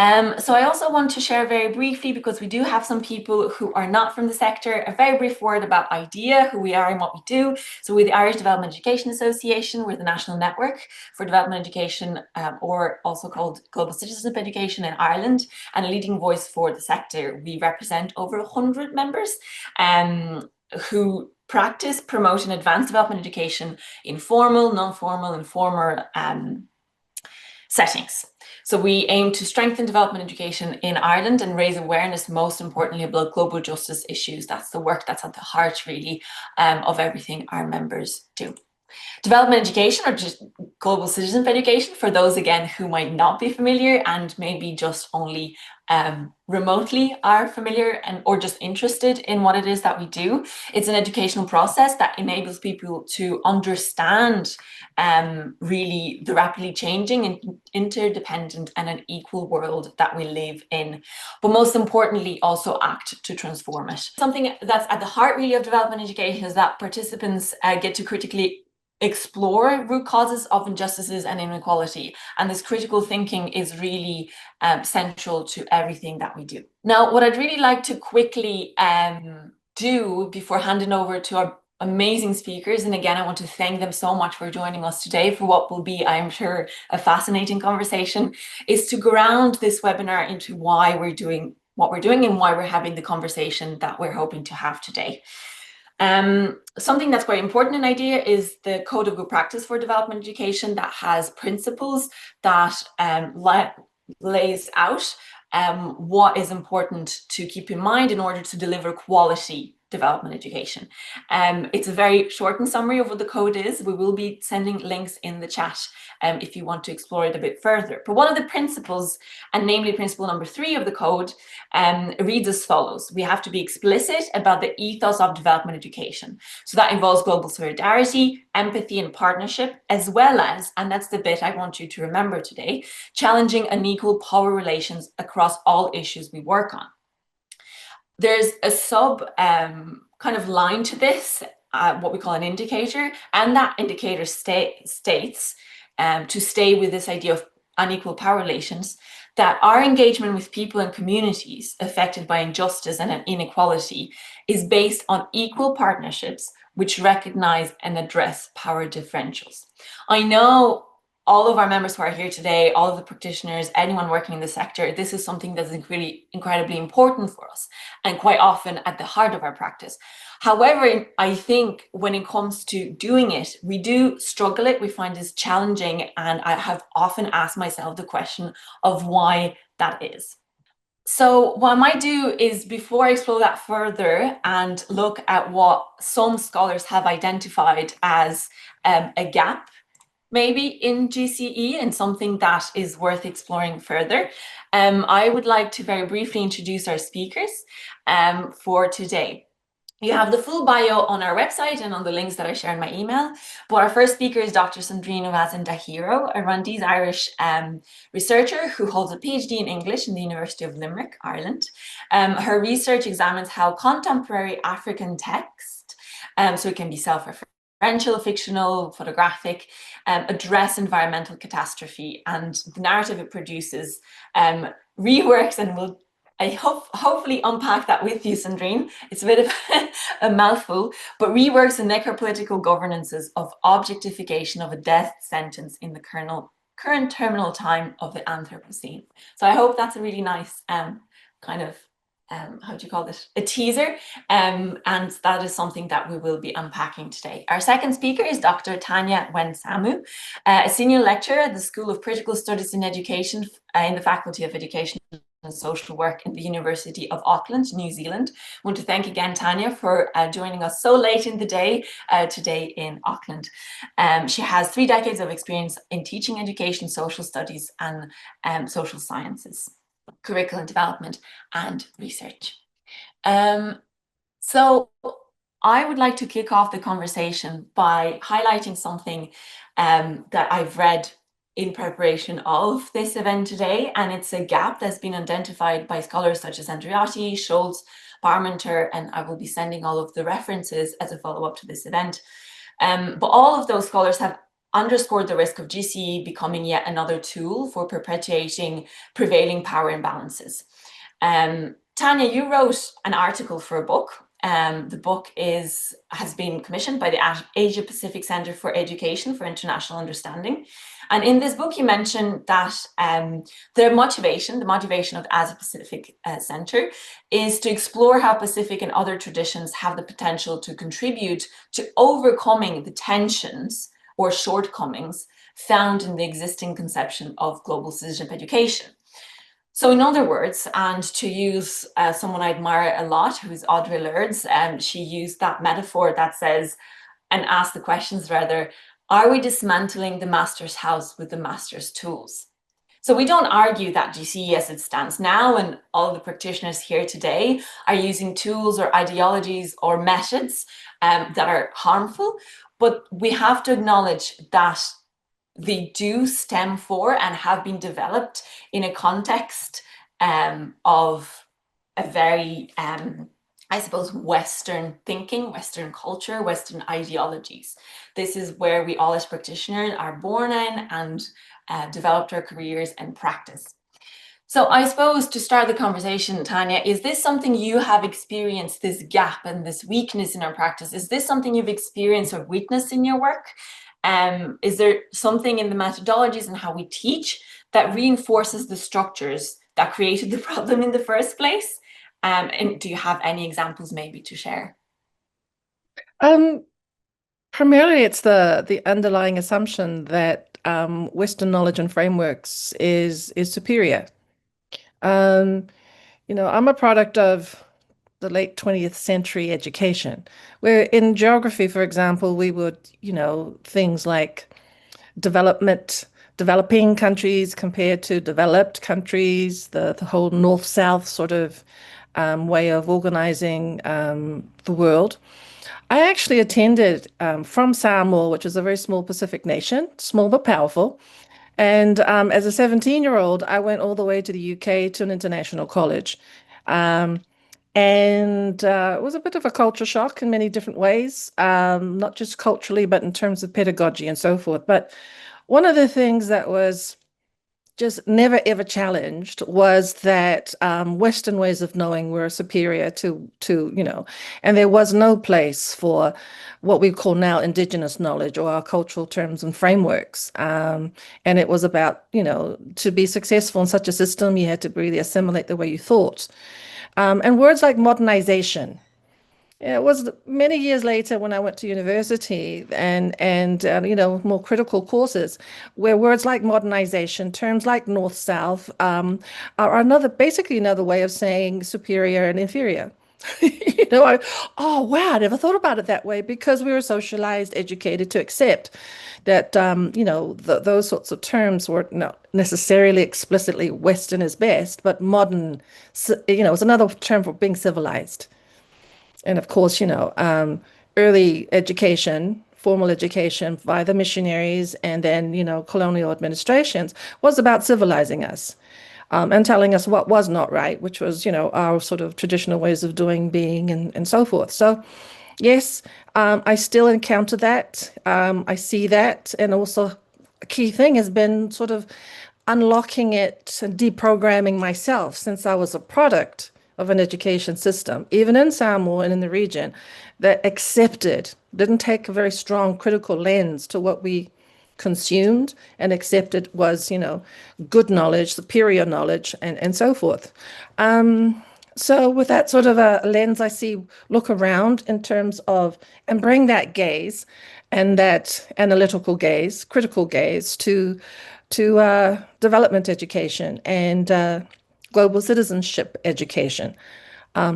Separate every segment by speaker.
Speaker 1: So I also want to share very briefly, because we do have some people who are not from the sector, a very brief word about IDEA, who we are and what we do. So we're the Irish Development Education Association. We're the national network for development education, or also called Global Citizenship Education in Ireland, and a leading voice for the sector. We represent over 100 members who practice, promote and advance development education in formal, non-formal and formal settings. So we aim to strengthen development education in Ireland and raise awareness, most importantly, about global justice issues. That's the work that's at the heart, really, of everything our members do. Development education, or just global citizenship education, for those again who might not be familiar and maybe just only remotely are familiar or just interested in what it is that we do. It's an educational process that enables people to understand really the rapidly changing and interdependent and unequal world that we live in, but most importantly also act to transform it. Something that's at the heart really of development education is that participants get to critically explore root causes of injustices and inequality. And this critical thinking is really central to everything that we do. Now, what I'd really like to quickly do before handing over to our amazing speakers, and again, I want to thank them so much for joining us today for what will be, I'm sure, a fascinating conversation, is to ground this webinar into why we're doing what we're doing and why we're having the conversation that we're hoping to have today. Something that's very important in IDEA is the Code of Good Practice for Development Education that has principles that lays out what is important to keep in mind in order to deliver quality development education. It's a very shortened summary of what the code is. We will be sending links in the chat if you want to explore it a bit further. But one of the principles, and namely principle number 3 of the code, reads as follows. We have to be explicit about the ethos of development education. So that involves global solidarity, empathy and partnership, as well as, and that's the bit I want you to remember today, challenging unequal power relations across all issues we work on. There's a sub kind of line to this, what we call an indicator, and that indicator states, to stay with this idea of unequal power relations, that our engagement with people and communities affected by injustice and inequality is based on equal partnerships which recognize and address power differentials. I know all of our members who are here today, all of the practitioners, anyone working in the sector, this is something that's really incredibly important for us and quite often at the heart of our practice. However, I think when it comes to doing it, we do struggle it, we find this challenging, and I have often asked myself the question of why that is. So what I might do is, before I explore that further and look at what some scholars have identified as a gap maybe in GCE and something that is worth exploring further, I would like to very briefly introduce our speakers for today. You have the full bio on our website and on the links that I share in my email. But our first speaker is Dr Sandrine Uwase Ndahiro, a Rwandese Irish researcher who holds a PhD in English in the University of Limerick, Ireland. Her research examines how contemporary African text, so it can be self-referential, fictional, photographic, address environmental catastrophe, and the narrative it produces reworks, and will hopefully unpack that with you, Sandrine. It's a bit of a mouthful, but reworks the necropolitical governances of objectification of a death sentence in the current terminal time of the Anthropocene. So I hope that's a really nice kind of how do you call this? A teaser, and that is something that we will be unpacking today. Our second speaker is Dr. Tanya Wendt Samu, a senior lecturer at the School of Critical Studies in Education in the Faculty of Education and Social Work in the University of Auckland, New Zealand. I want to thank again Tanya for joining us so late in the day today in Auckland. She has 3 decades of experience in teaching education, social studies, and social sciences, curriculum development and research. So I would like to kick off the conversation by highlighting something that I've read in preparation of this event today, and it's a gap that's been identified by scholars such as Andreotti, Schultz, Parmenter, and I will be sending all of the references as a follow-up to this event. But all of those scholars have underscored the risk of GCE becoming yet another tool for perpetuating prevailing power imbalances. Tanya, you wrote an article for a book. The book has been commissioned by the Asia Pacific Center for Education for International Understanding. And in this book, you mentioned that the motivation of the Asia Pacific Center is to explore how Pacific and other traditions have the potential to contribute to overcoming the tensions or shortcomings found in the existing conception of global citizenship education. So in other words, and to use someone I admire a lot, who's Audre Lorde, she used that metaphor that says, and asked the questions rather, are we dismantling the master's house with the master's tools? So we don't argue that GCE as it stands now and all the practitioners here today are using tools or ideologies or methods that are harmful, but we have to acknowledge that they do stem for and have been developed in a context of a very, I suppose, Western thinking, Western culture, Western ideologies. This is where we all as practitioners are born in and developed our careers and practice. So I suppose to start the conversation, Tanya, is this something you have experienced, this gap and this weakness in our practice? Is this something you've experienced or witnessed in your work? Is there something in the methodologies and how we teach that reinforces the structures that created the problem in the first place? And do you have any examples maybe to share?
Speaker 2: Primarily, it's the underlying assumption that Western knowledge and frameworks is superior. Um, I'm a product of the late 20th century education, where in geography, for example, we would, things like developing countries compared to developed countries, the whole north-south sort of way of organizing the world. I actually attended from Samoa, which is a very small Pacific nation, small but powerful. And as a 17-year-old, I went all the way to the UK to an international college. Um, and it was a bit of a culture shock in many different ways, not just culturally, but in terms of pedagogy and so forth. But one of the things that was just never ever challenged was that Western ways of knowing were superior to, and there was no place for what we call now indigenous knowledge or our cultural terms and frameworks. And it was about, to be successful in such a system, you had to really assimilate the way you thought. And words like modernization. Yeah, it was many years later when I went to university and more critical courses where words like modernization, terms like north south, are basically another way of saying superior and inferior. Oh wow, I never thought about it that way because we were socialized, educated to accept that those sorts of terms were not necessarily explicitly Western is best, but modern, it's another term for being civilized. And of course, early education, formal education by the missionaries and then, colonial administrations was about civilizing us and telling us what was not right, which was, our sort of traditional ways of doing, being, and so forth. So, yes, I still encounter that. I see that. And also, a key thing has been sort of unlocking it and deprogramming myself since I was a product of an education system, even in Samoa and in the region, that accepted, didn't take a very strong critical lens to what we consumed and accepted was, good knowledge, superior knowledge, and so forth. So with that sort of a lens, look around in terms of, and bring that gaze and that analytical gaze, critical gaze to development education and global citizenship education.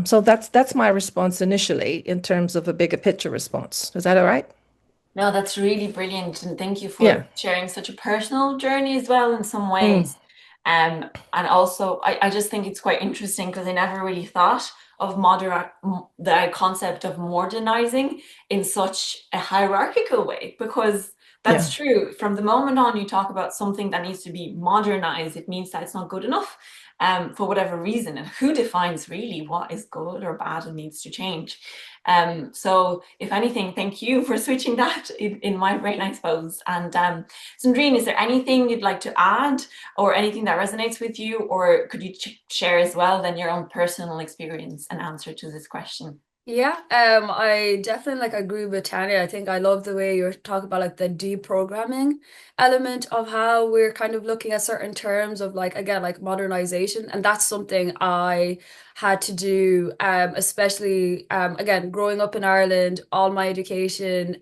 Speaker 2: So that's my response initially in terms of a bigger picture response. Is that all right?
Speaker 1: No, that's really brilliant. And thank you for
Speaker 2: Yeah.
Speaker 1: sharing such a personal journey as well in some
Speaker 2: Mm.
Speaker 1: ways. And also, I just think it's quite interesting because I never really thought of the concept of modernizing in such a hierarchical way, because
Speaker 2: Yeah.
Speaker 1: that's true. From the moment on you talk about something that needs to be modernized, it means that it's not good enough for whatever reason. And who defines really what is good or bad and needs to change? So if anything, thank you for switching that in my brain, I suppose. And Sandrine, is there anything you'd like to add or anything that resonates with you, or could you share as well then your own personal experience and answer to this question?
Speaker 3: Yeah, I definitely like agree with Tanya. I think I love the way you're talking about like the deprogramming element of how we're kind of looking at certain terms of like again like modernization, and that's something I had to do, especially again growing up in Ireland, all my education,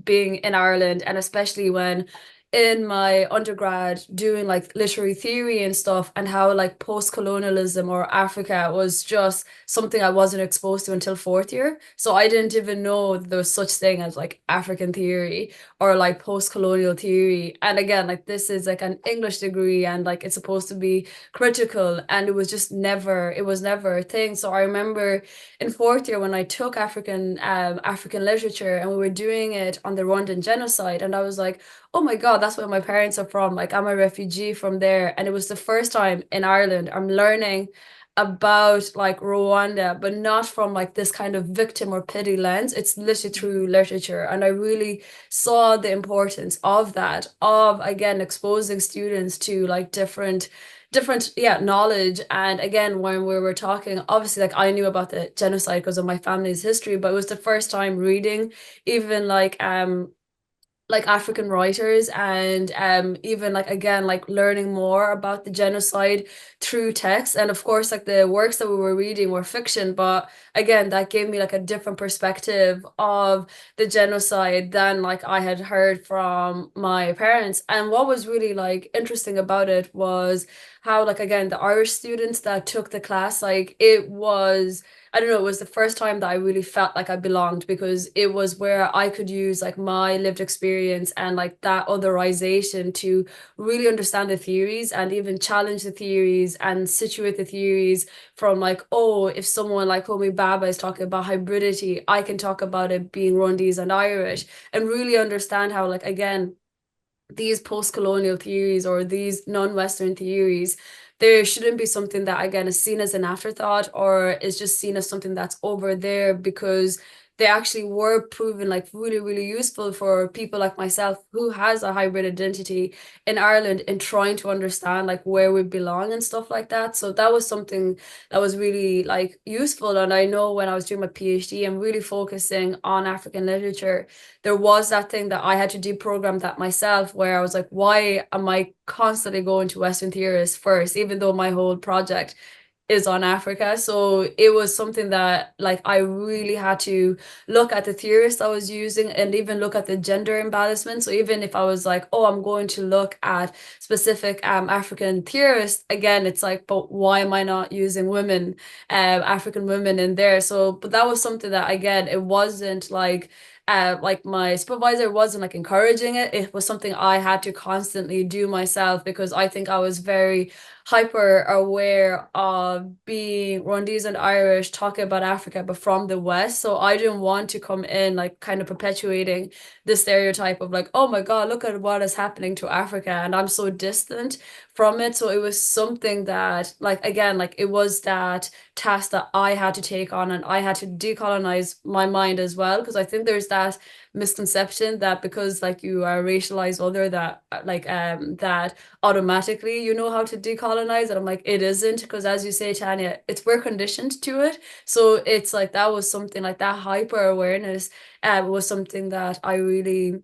Speaker 3: being in Ireland, and especially when in my undergrad doing like literary theory and stuff, and how like post-colonialism or Africa was just something I wasn't exposed to until fourth year. So I didn't even know there was such thing as like African theory or like post-colonial theory. And again, like this is like an English degree and like it's supposed to be critical, and it was never a thing. So I remember in fourth year when I took African literature and we were doing it on the Rwandan genocide, and I was like, oh my God, that's where my parents are from. Like I'm a refugee from there. And it was the first time in Ireland I'm learning about like Rwanda, but not from like this kind of victim or pity lens. It's literally through literature. And I really saw the importance of that, of again exposing students to like different knowledge. And again, when we were talking, obviously like I knew about the genocide because of my family's history, but it was the first time reading even like African writers, and even like again like learning more about the genocide through text. And of course like the works that we were reading were fiction, but again that gave me like a different perspective of the genocide than like I had heard from my parents. And what was really like interesting about it was how like again the Irish students that took the class, like it was, I don't know, it was the first time that I really felt like I belonged, because it was where I could use like my lived experience and like that otherization to really understand the theories and even challenge the theories and situate the theories from like, oh, if someone like Homi Bhabha is talking about hybridity, I can talk about it being Rwandese and Irish, and really understand how like again these post-colonial theories or these non-Western theories, there shouldn't be something that again is seen as an afterthought or is just seen as something that's over there, because they actually were proven like really, really useful for people like myself who has a hybrid identity in Ireland in trying to understand like where we belong and stuff like that. So that was something that was really like useful. And I know when I was doing my PhD and really focusing on African literature, there was that thing that I had to deprogram that myself, where I was like, why am I constantly going to Western theorists first, even though my whole project is on Africa? So it was something that like I really had to look at the theorists I was using and even look at the gender imbalancement. So even if I was like, oh, I'm going to look at specific African theorists, again, it's like, but why am I not using women, African women in there? So, but that was something that again, it wasn't like my supervisor wasn't like encouraging it. It was something I had to constantly do myself, because I think I was very hyper aware of being Rwandese and Irish, talking about Africa, but from the West. So I didn't want to come in like kind of perpetuating the stereotype of like, oh my God, look at what is happening to Africa. And I'm so distant from it. So it was something that like, again, like it was that task that I had to take on, and I had to decolonize my mind as well. Because I think there's that misconception that because like you are racialized other, that that automatically you know how to decolonize. And I'm like, it isn't, because as you say, Tanya, it's we're conditioned to it. So it's like that was something like that hyper awareness was something that I really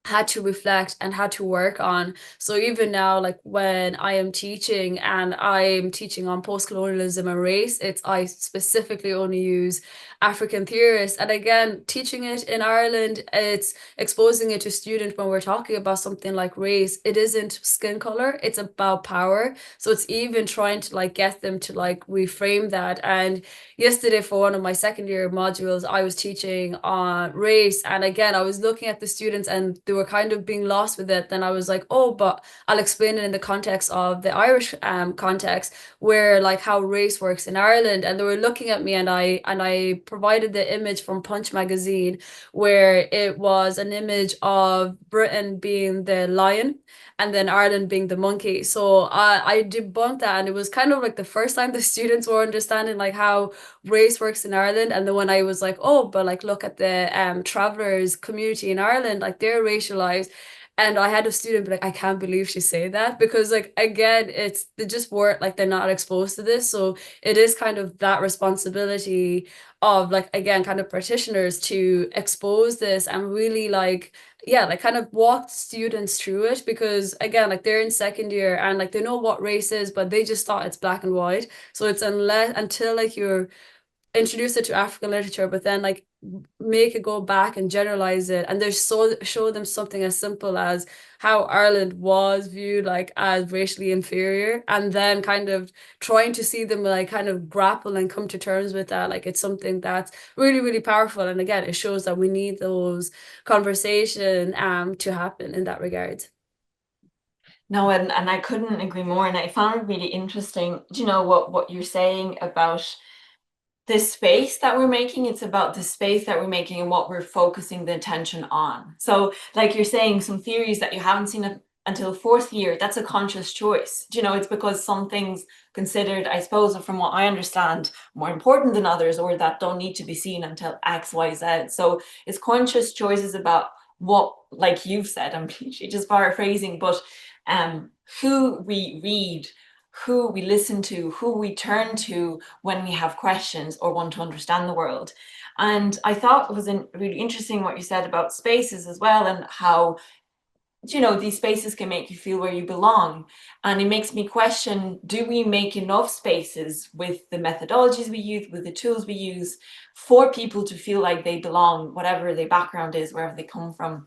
Speaker 3: had to reflect and had to work on. So even now, like when I am teaching and I'm teaching on post-colonialism and race, it's I specifically only use African theorists. And again, teaching it in Ireland, it's exposing it to students when we're talking about something like race. It isn't skin color, it's about power. So it's even trying to like get them to like reframe that. And yesterday for one of my second year modules, I was teaching on race. And again, I was looking at the students and they were kind of being lost with it. Then I was like, oh, but I'll explain it in the context of the Irish context, where like how race works in Ireland. And they were looking at me, and I provided the image from Punch magazine, where it was an image of Britain being the lion and then Ireland being the monkey. So I debunked that, and it was kind of like the first time the students were understanding like how race works in Ireland. And then when I was like, oh, but like look at the travelers community in Ireland, like they're racialized. And I had a student be like, I can't believe she said that, because like again, it's they just weren't like they're not exposed to this. So it is kind of that responsibility of like again kind of practitioners to expose this and really like yeah, like kind of walk students through it, because again, like they're in second year and like they know what race is, but they just thought it's black and white. So it's until like you're introduce it to African literature, but then like make it go back and generalize it, and there's show them something as simple as how Ireland was viewed like as racially inferior, and then kind of trying to see them like kind of grapple and come to terms with that. Like it's something that's really, really powerful. And again, it shows that we need those conversation to happen in that regard.
Speaker 1: No, and I couldn't agree more. And I found it really interesting, you know, what you're saying about the space that we're making. It's about the space that we're making and what we're focusing the attention on. So like you're saying, some theories that you haven't seen until fourth year, that's a conscious choice. You know, it's because some things considered, I suppose, from what I understand, more important than others, or that don't need to be seen until X, Y, Z. So it's conscious choices about what, like you've said, I'm just paraphrasing, but who we read, who we listen to, who we turn to when we have questions or want to understand the world. And I thought it was really interesting what you said about spaces as well, and how, you know, these spaces can make you feel where you belong. And it makes me question, do we make enough spaces with the methodologies we use, with the tools we use, for people to feel like they belong, whatever their background is, wherever they come from?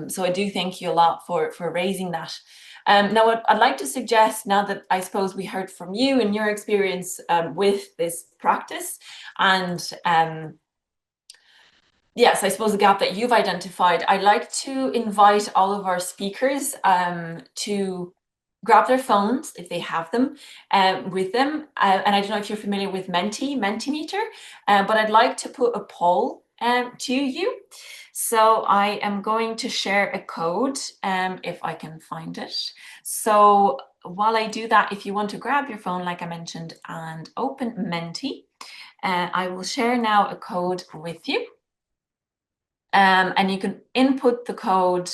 Speaker 1: So I do thank you a lot for raising that. Now, what I'd like to suggest, now that I suppose we heard from you and your experience with this practice, and yes, I suppose the gap that you've identified, I'd like to invite all of our speakers to grab their phones if they have them with them. And I don't know if you're familiar with Mentimeter, but I'd like to put a poll to you. So I am going to share a code if I can find it. So while I do that, if you want to grab your phone, like I mentioned, and open Menti, I will share now a code with you. And you can input the code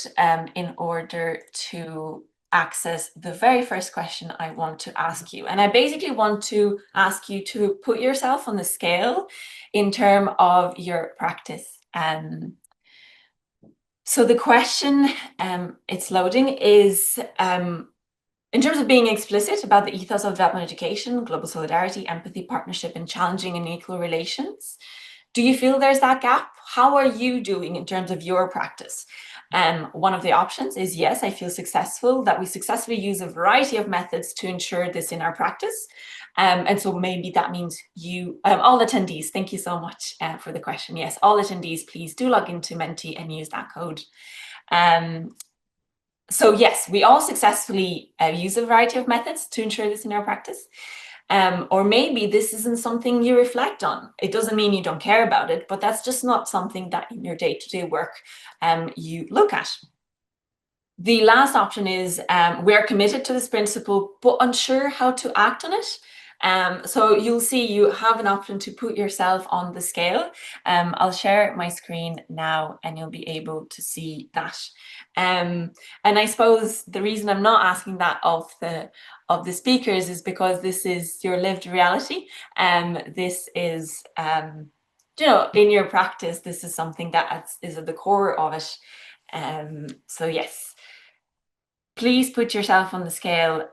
Speaker 1: in order to access the very first question I want to ask you. And I basically want to ask you to put yourself on the scale in terms of your practice. So the question, it's loading, is in terms of being explicit about the ethos of development education, global solidarity, empathy, partnership, and challenging unequal relations. Do you feel there's that gap? How are you doing in terms of your practice? One of the options is, yes, I feel successful, that we successfully use a variety of methods to ensure this in our practice. And so maybe that means you, all attendees, thank you so much for the question. Yes, all attendees, please do log into Menti and use that code. So yes, we all successfully use a variety of methods to ensure this in our practice. Or maybe this isn't something you reflect on. It doesn't mean you don't care about it, but that's just not something that in your day-to-day work you look at. The last option is we're committed to this principle, but unsure how to act on it. So you'll see you have an option to put yourself on the scale. I'll share my screen now and you'll be able to see that. And I suppose the reason I'm not asking that of the speakers is because this is your lived reality. This is, you know, in your practice, this is something that is at the core of it. So yes, please put yourself on the scale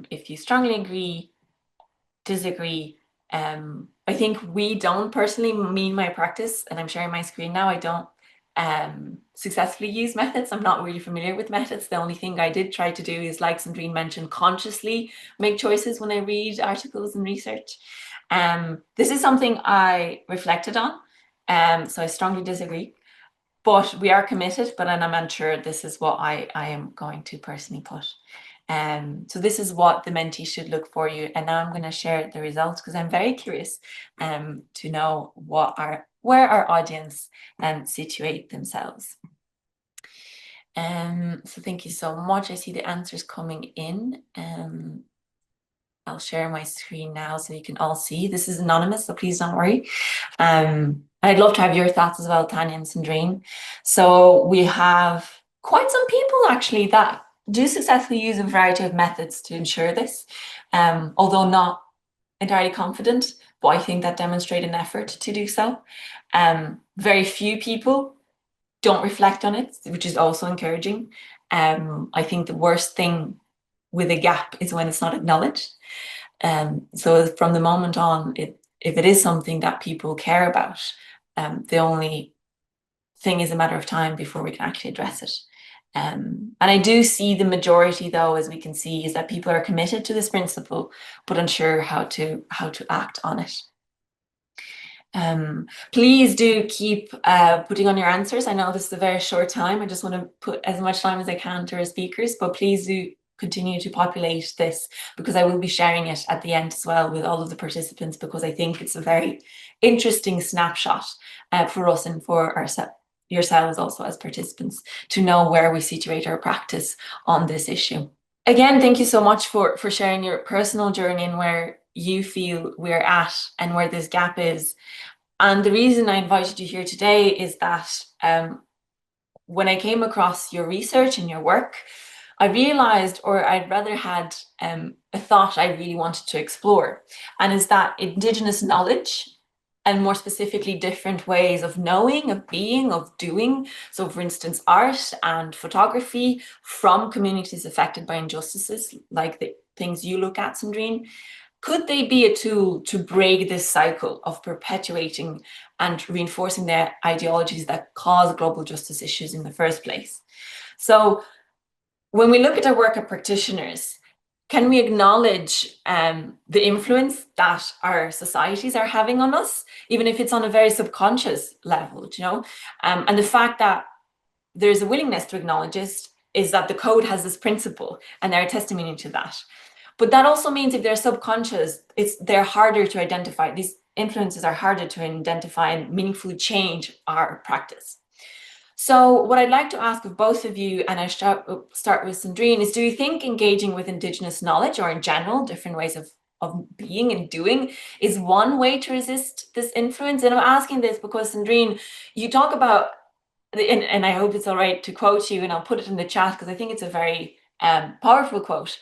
Speaker 1: if you strongly agree, disagree. I think we don't personally, me and my practice, and I'm sharing my screen now, I don't successfully use methods. I'm not really familiar with methods. The only thing I did try to do is, like Sandrine mentioned, consciously make choices when I read articles and research. This is something I reflected on, so I strongly disagree. But we are committed, but I'm unsure this is what I am going to personally put. So this is what the mentee should look for you. And now I'm going to share the results because I'm very curious to know where our audience situate themselves. So thank you so much. I see the answers coming in. I'll share my screen now so you can all see. This is anonymous, so please don't worry. I'd love to have your thoughts as well, Tanya and Sandrine. So we have quite some people actually that do successfully use a variety of methods to ensure this, although not entirely confident, but I think that demonstrate an effort to do so. Very few people don't reflect on it, which is also encouraging. I think the worst thing with a gap is when it's not acknowledged. So from the moment on, if it is something that people care about, the only thing is a matter of time before we can actually address it. And I do see the majority, though, as we can see, is that people are committed to this principle, but unsure how to act on it. Please do keep putting on your answers. I know this is a very short time. I just want to put as much time as I can to our speakers, but please do continue to populate this, because I will be sharing it at the end as well with all of the participants, because I think it's a very interesting snapshot for us and for yourselves also as participants to know where we situate our practice on this issue. Again, thank you so much for sharing your personal journey and where you feel we're at and where this gap is. And the reason I invited you here today is that when I came across your research and your work, I realized, or I'd rather had a thought I really wanted to explore, and is that indigenous knowledge, and more specifically different ways of knowing, of being, of doing. So for instance, art and photography from communities affected by injustices, like the things you look at, Sandrine, could they be a tool to break this cycle of perpetuating and reinforcing the ideologies that cause global justice issues in the first place? So when we look at our work as practitioners, can we acknowledge the influence that our societies are having on us, even if it's on a very subconscious level, you know? And the fact that there's a willingness to acknowledge this is that the code has this principle, and they're a testimony to that. But that also means if they're subconscious, they're harder to identify. These influences are harder to identify and meaningfully change our practice. So what I'd like to ask of both of you, and I start with Sandrine, is do you think engaging with Indigenous knowledge, or in general, different ways of being and doing, is one way to resist this influence? And I'm asking this because, Sandrine, you talk about, and I hope it's all right to quote you, and I'll put it in the chat because I think it's a very powerful quote.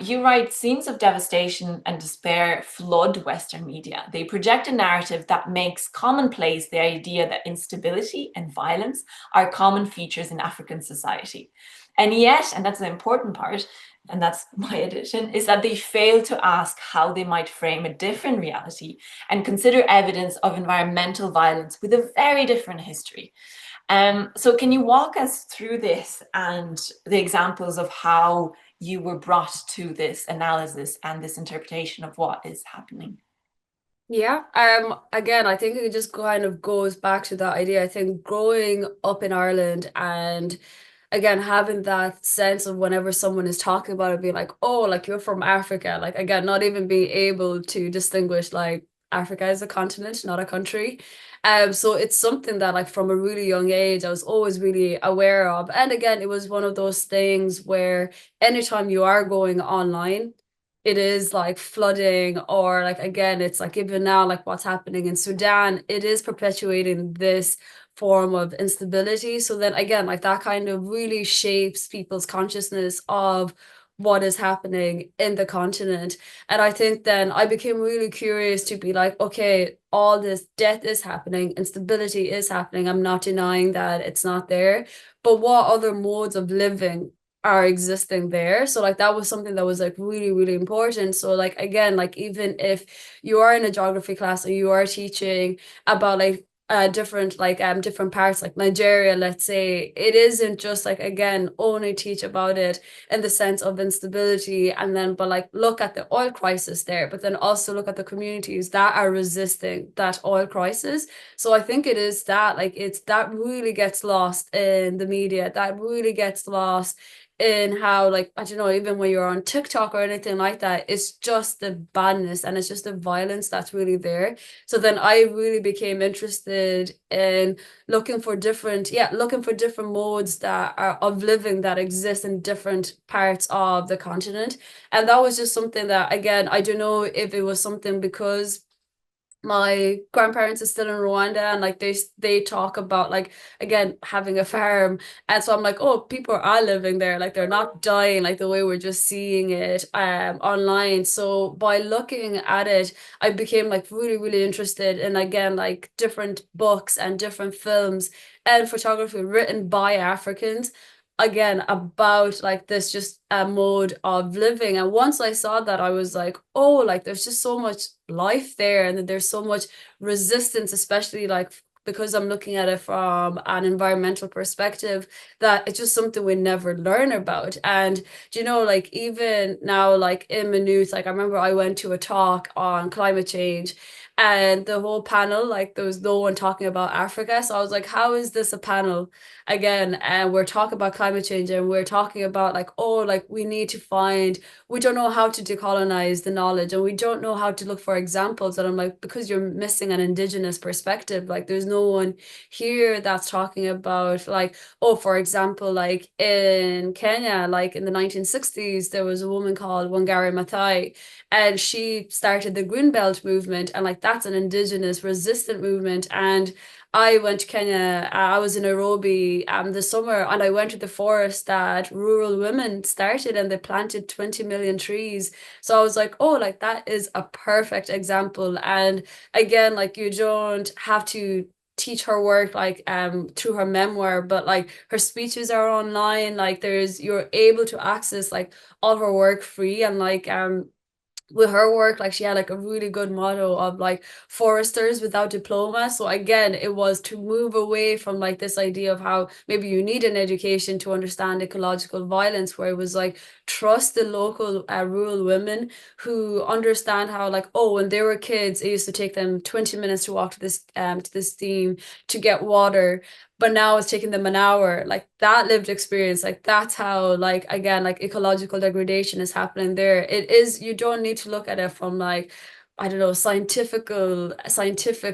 Speaker 1: You write, "Scenes of devastation and despair flood Western media. They project a narrative that makes commonplace the idea that instability and violence are common features in African society. And yet," and that's the important part, and that's my addition, "is that they fail to ask how they might frame a different reality and consider evidence of environmental violence with a very different history." So can you walk us through this and the examples of how you were brought to this analysis and this interpretation of what is happening?
Speaker 3: Yeah, again, I think it just kind of goes back to that idea. I think growing up in Ireland and again, having that sense of whenever someone is talking about it, being like, oh, like you're from Africa, like again, not even being able to distinguish like Africa is a continent, not a country. So it's something that like from a really young age, I was always really aware of. And again, it was one of those things where anytime you are going online, it is like flooding, or like again, it's like even now, like what's happening in Sudan, it is perpetuating this form of instability. So then again, like that kind of really shapes people's consciousness of what is happening in the continent. And I think then I became really curious to be like, okay, all this death is happening, instability is happening. I'm not denying that it's not there, but what other modes of living are existing there? So like that was something that was like really, really important. So like again, like even if you are in a geography class or you are teaching about like different parts like Nigeria, let's say, it isn't just like again only teach about it in the sense of instability and then but like look at the oil crisis there, but then also look at the communities that are resisting that oil crisis. So I think it is that like it's that really gets lost in the media, that really gets lost in how, like, I don't know, even when you're on TikTok or anything like that, it's just the badness and it's just the violence that's really there. So then I really became interested in looking for different modes that are of living that exist in different parts of the continent. And that was just something that, again, I don't know if it was something because my grandparents are still in Rwanda, and like they talk about, like, again, having a farm. And so I'm like, oh, people are living there, like they're not dying like the way we're just seeing it online. So by looking at it, I became like really, really interested in, again, like different books and different films and photography written by Africans, again, about like this just a mode of living. And once I saw that, I was like, oh, like there's just so much life there, and there's so much resistance, especially like because I'm looking at it from an environmental perspective, that it's just something we never learn about. And you know, like even now, like in Maynooth, like I remember I went to a talk on climate change, and the whole panel, like there was no one talking about Africa. So I was like, how is this a panel again? And we're talking about climate change, and we're talking about like, oh, like we need to find, we don't know how to decolonize the knowledge, and we don't know how to look for examples. And I'm like, because you're missing an indigenous perspective. Like there's no one here that's talking about, like, oh, for example, like in Kenya, like in the 1960s, there was a woman called Wangari Maathai, and she started the Green Belt movement, and like that's an indigenous resistant movement. And I went to Kenya. I was in Nairobi this summer, and I went to the forest that rural women started, and they planted 20 million trees. So I was like, oh, like that is a perfect example. And again, like you don't have to teach her work like through her memoir, but like her speeches are online. Like you're able to access like all her work free. And like with her work, like she had like a really good motto of like foresters without diploma. So again, it was to move away from like this idea of how maybe you need an education to understand ecological violence, where it was like trust the local rural women who understand how, like, oh, when they were kids, it used to take them 20 minutes to walk to this stream to get water, but now it's taking them an hour. Like that lived experience, like that's how, like, again, like ecological degradation is happening there. It is, you don't need to look at it from like, I don't know, scientific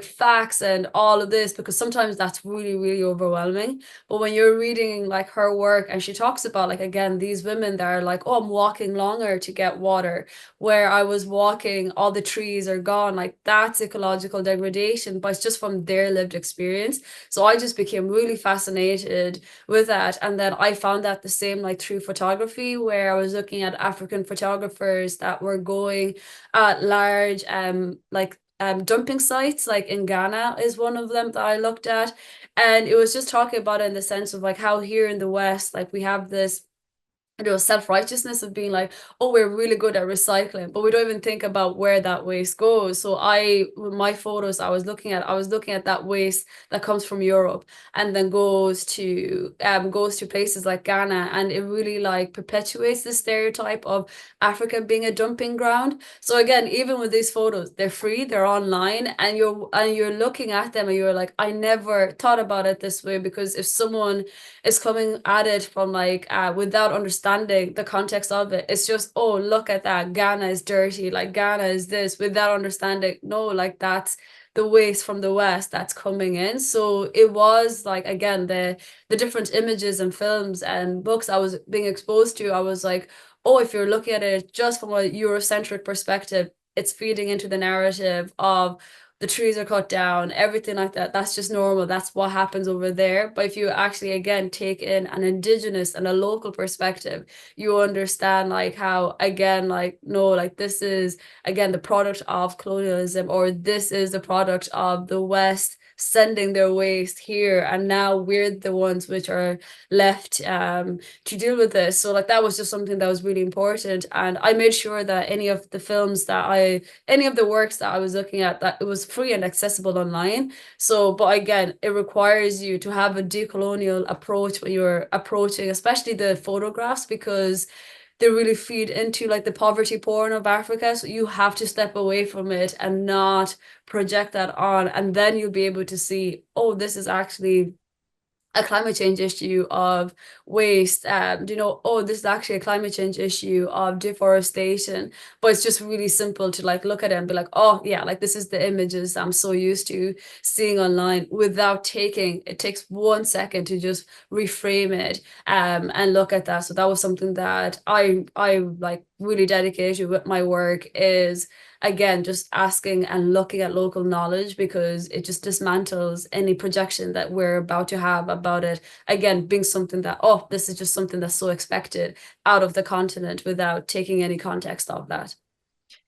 Speaker 3: facts and all of this, because sometimes that's really, really overwhelming. But when you're reading like her work, and she talks about, like, again, these women that are like, oh, I'm walking longer to get water, where I was walking, all the trees are gone. Like that's ecological degradation, but it's just from their lived experience. So I just became really fascinated with that. And then I found that the same like through photography, where I was looking at African photographers that were going at large dumping sites. Like in Ghana is one of them that I looked at. And it was just talking about it in the sense of like how here in the West, like we have this, you know, self-righteousness of being like, oh, we're really good at recycling, but we don't even think about where that waste goes. So with my photos, I was looking at that waste that comes from Europe and then goes to places like Ghana, and it really like perpetuates the stereotype of Africa being a dumping ground. So again, even with these photos, they're free, they're online, and you're looking at them and you're like, I never thought about it this way. Because if someone is coming at it from like without understanding the context of it, it's just, oh, look at that, Ghana is dirty, like Ghana is this, without understanding, no, like that's the waste from the West that's coming in. So it was like, again, the different images and films and books I was being exposed to, I was like, oh, if you're looking at it just from a Eurocentric perspective, it's feeding into the narrative of the trees are cut down, everything like that. That's just normal. That's what happens over there. But if you actually, again, take in an indigenous and a local perspective, you understand like how, again, like, no, like this is, again, the product of colonialism, or this is the product of the West sending their waste here, and now we're the ones which are left to deal with this. So like that was just something that was really important. And I made sure that any of the works that I was looking at, that it was free and accessible online. So, but again, it requires you to have a decolonial approach when you're approaching, especially the photographs, because they really feed into like the poverty porn of Africa. So you have to step away from it and not project that on. And then you'll be able to see, oh, this is actually a climate change issue of waste, oh, this is actually a climate change issue of deforestation. But it's just really simple to like look at it and be like, oh yeah, like this is the images I'm so used to seeing online, without taking, it takes 1 second to just reframe it and look at that. So that was something that I like really dedicated with my work, is again just asking and looking at local knowledge, because it just dismantles any projection that we're about to have about it again being something that, oh, this is just something that's so expected out of the continent, without taking any context of that.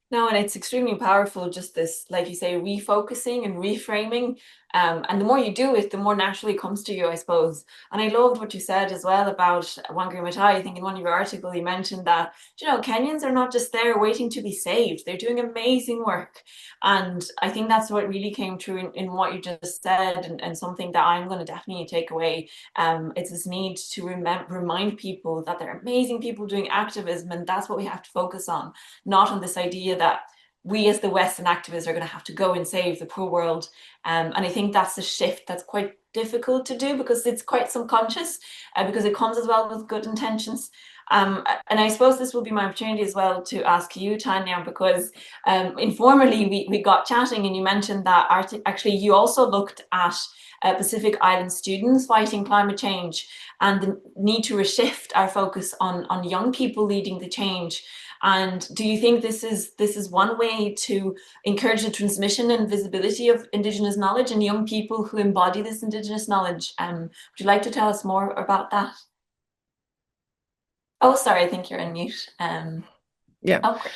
Speaker 1: No, and it's extremely powerful, just this, like you say, refocusing and reframing. And the more you do it, the more naturally it comes to you, I suppose. And I loved what you said as well about Wangari Maathai. I think in one of your articles you mentioned that, Kenyans are not just there waiting to be saved. They're doing amazing work. And I think that's what really came through in what you just said, and something that I'm going to definitely take away. It's this need to remind people that they're amazing people doing activism, and that's what we have to focus on, not on this idea that we as the Western activists are going to have to go and save the poor world. And I think that's a shift that's quite difficult to do, because it's quite subconscious, because it comes as well with good intentions. And I suppose this will be my opportunity as well to ask you, Tanya, because informally we got chatting and you mentioned that actually you also looked at Pacific Island students fighting climate change, and the need to shift our focus on young people leading the change. And do you think this is one way to encourage the transmission and visibility of Indigenous knowledge and young people who embody this Indigenous knowledge? Would you like to tell us more about that? Oh, sorry, I think you're on mute.
Speaker 2: Yeah.
Speaker 1: Oh, great.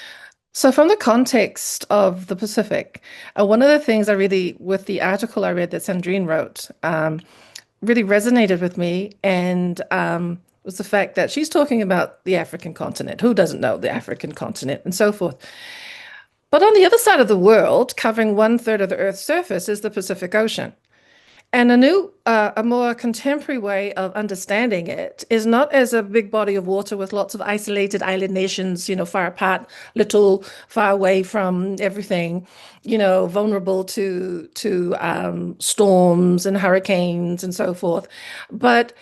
Speaker 2: So from the context of the Pacific, one of the things I really, with the article I read that Sandrine wrote, really resonated with me, and was the fact that she's talking about the African continent. Who doesn't know the African continent, and so forth. But on the other side of the world, covering 1/3 of the Earth's surface, is the Pacific Ocean. And a more contemporary way of understanding it is not as a big body of water with lots of isolated island nations, far apart, little, far away from everything, vulnerable to storms and hurricanes and so forth. But